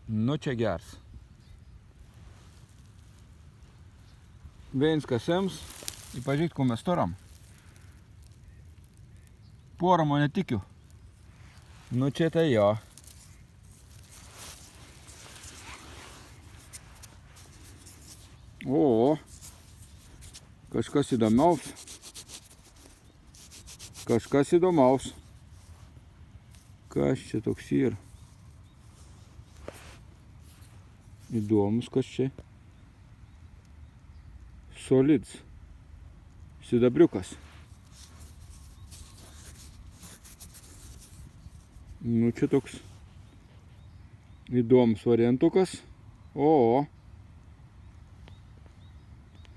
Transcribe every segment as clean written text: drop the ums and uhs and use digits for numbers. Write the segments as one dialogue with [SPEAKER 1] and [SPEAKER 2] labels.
[SPEAKER 1] Nu čia gers. Veinskas Ems. Įpažyt, ko mes turam. Poramo netikiu. Nu čia tai jo. O, kažkas įdomiaus. Kažkas įdomaus. Kas čia toks yra? Įdomus kas čia. Solids. Sidabriukas. Nu čia toks įdomus variantukas. O.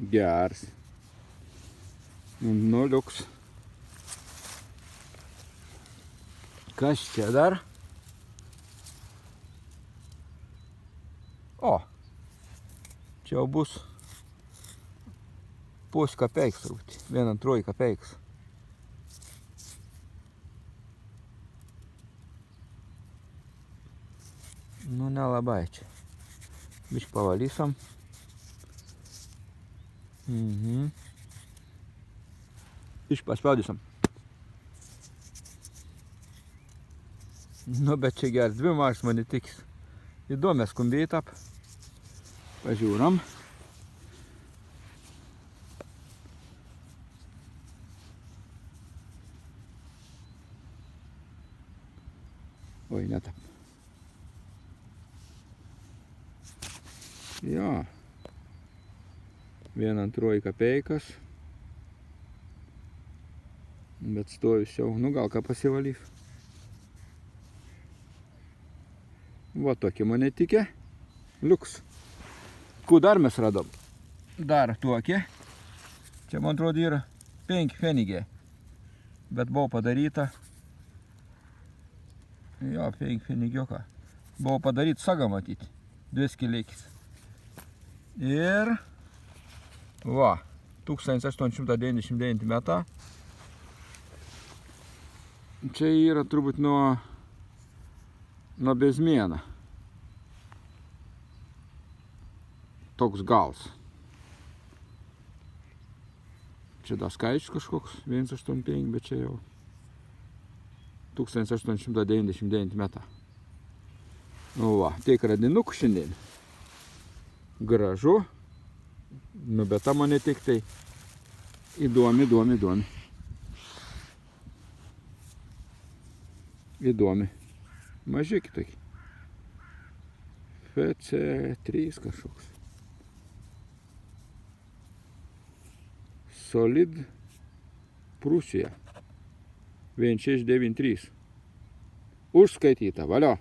[SPEAKER 1] Gers. Nu liuks. Kas čia dar? O. Čia jau bus pus kapeiks rūti. 1,2 kapeiks. Nu nelabai čia. Biškį pavalysam. Biškį paspaudysim. Nu bet čia geras, 2 mažas mane tikis. Įdomias skumbiai tap. Pažiūram. Oi, netap. Jo. 1,2 kapeikas. Bet stojus jau, nu gal ką pasivalys. Va tokie mane tikė. Liuks. Ko dar mes radom? Dar tokie. Čia man atrodo yra 5 fenigė. Bet buvo padaryta. Jo, 5 fenigiuką. Buvo padaryta saga matyti. 2 skilėkis. Ir va, 1899 metą. Čia yra turbūt nuo bezmėną. Toks gals. Čia dar skaičius kažkoks, 1,85, bet čia jau 1899 metą. Nu va, tiek radinukų šiandien. Gražu. Nu bet ta mane tik tai įdomi. Įdomi. Maži kitokie. FC3 kažkoks. Solid Prūsija. 1693. Užskaityta, valio.